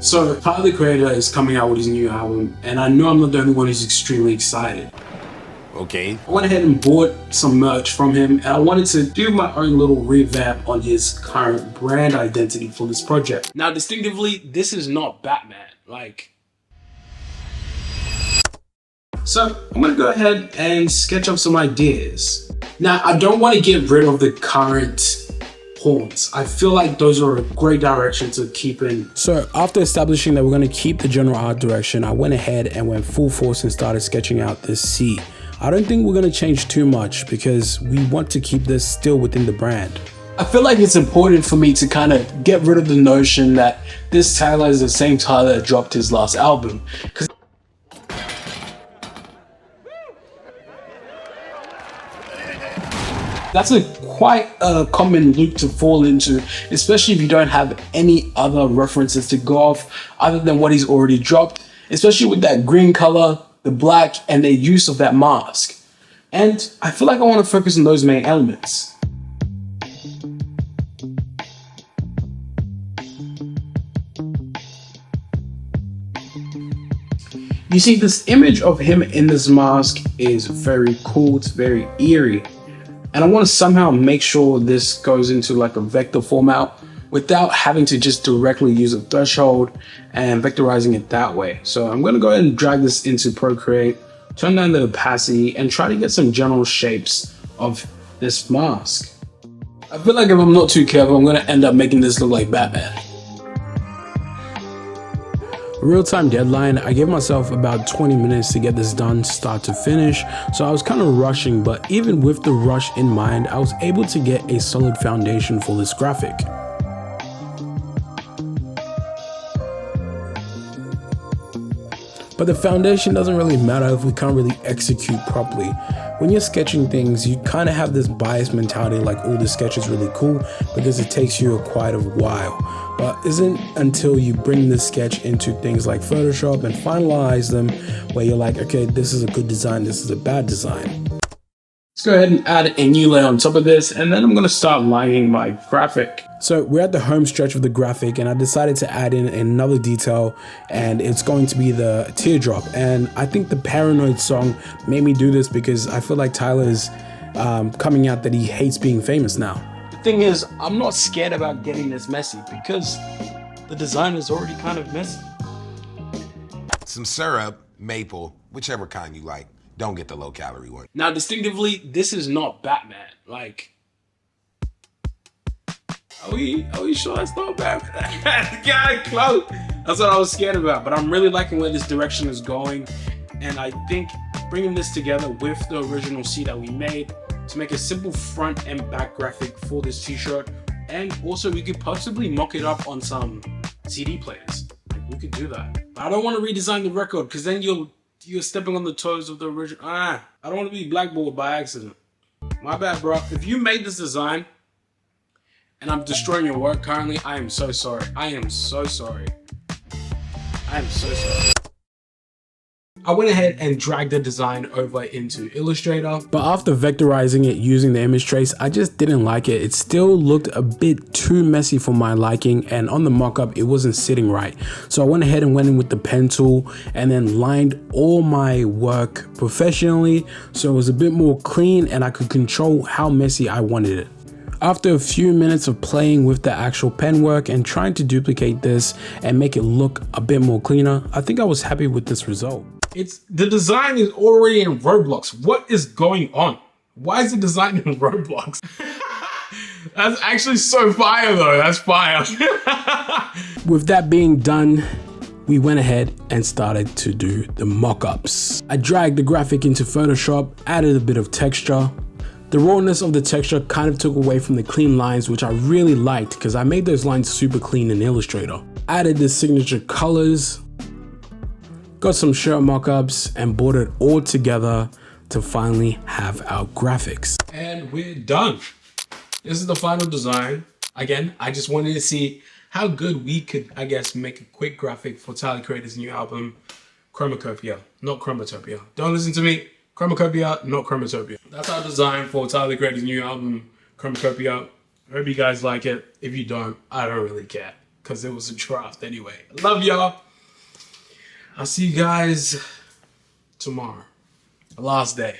So Tyler the Creator is coming out with his new album, and I know I'm not the only one who's extremely excited. Okay. I went ahead and bought some merch from him, and I wanted to do my own little revamp on his current brand identity for this project. Now, distinctively, this is not Batman. So I'm gonna go ahead and sketch up some ideas. Now, I don't want to get rid of the current horns. I feel like those are a great direction to keep in. So after establishing that we're going to keep the general art direction, I went ahead and went full force and started sketching out this C. I don't think we're going to change too much because we want to keep this still within the brand. I feel like it's important for me to kind of get rid of the notion that this Tyler is the same Tyler that dropped his last album. That's quite a common loop to fall into, especially if you don't have any other references to go off other than what he's already dropped, especially with that green color, the black, and the use of that mask. And I feel like I want to focus on those main elements. You see, this image of him in this mask is very cool, it's very eerie. And I want to somehow make sure this goes into like a vector format without having to just directly use a threshold and vectorizing it that way. So I'm going to go ahead and drag this into Procreate, turn down the opacity, and try to get some general shapes of this mask. I feel like if I'm not too careful, I'm going to end up making this look like Batman. Real-time deadline, I gave myself about 20 minutes to get this done start to finish, so I was kind of rushing, but even with the rush in mind, I was able to get a solid foundation for this graphic. But the foundation doesn't really matter if we can't really execute properly. When you're sketching things, you kind of have this biased mentality like, oh, this sketch is really cool because it takes you quite a while. But isn't until you bring this sketch into things like Photoshop and finalize them where you're like, okay, this is a good design, this is a bad design. Let's go ahead and add a new layer on top of this, and then I'm going to start lining my graphic. So we're at the home stretch of the graphic, and I decided to add in another detail, and it's going to be the teardrop. And I think the Paranoid song made me do this because I feel like Tyler is coming out that he hates being famous now. The thing is, I'm not scared about getting this messy because the design is already kind of messy. Some syrup, maple, whichever kind you like. Don't get the low calorie one. Now, distinctively, this is not Batman. Are we sure it's not Batman? Got it close. That's what I was scared about. But I'm really liking where this direction is going. And I think bringing this together with the original C that we made to make a simple front and back graphic for this t-shirt. And also we could possibly mock it up on some CD players. We could do that. But I don't want to redesign the record because then you're stepping on the toes of the original. I don't want to be blackballed by accident. My bad, bro. If you made this design and I'm destroying your work currently, I am so sorry. I am so sorry. I am so sorry. I went ahead and dragged the design over into Illustrator, but after vectorizing it using the image trace, I just didn't like it. It still looked a bit too messy for my liking, and on the mockup, it wasn't sitting right. So I went ahead and went in with the pen tool and then lined all my work professionally so it was a bit more clean and I could control how messy I wanted it. After a few minutes of playing with the actual pen work and trying to duplicate this and make it look a bit more cleaner, I think I was happy with this result. The design is already in Roblox. What is going on? Why is the design in Roblox? That's actually so fire though, that's fire. With that being done, we went ahead and started to do the mock-ups. I dragged the graphic into Photoshop, added a bit of texture. The rawness of the texture kind of took away from the clean lines, which I really liked because I made those lines super clean in Illustrator. Added the signature colors, got some shirt mock-ups, and brought it all together to finally have our graphics. And we're done. This is the final design. Again, I just wanted to see how good we could, I guess, make a quick graphic for Tyler the Creator's new album, Chromokopia, not Chromotopia. Don't listen to me. Chromokopia, not Chromotopia. That's our design for Tyler the Creator's new album, Chromokopia. I hope you guys like it. If you don't, I don't really care. because it was a draft anyway. I love y'all. I'll see you guys tomorrow. Last day.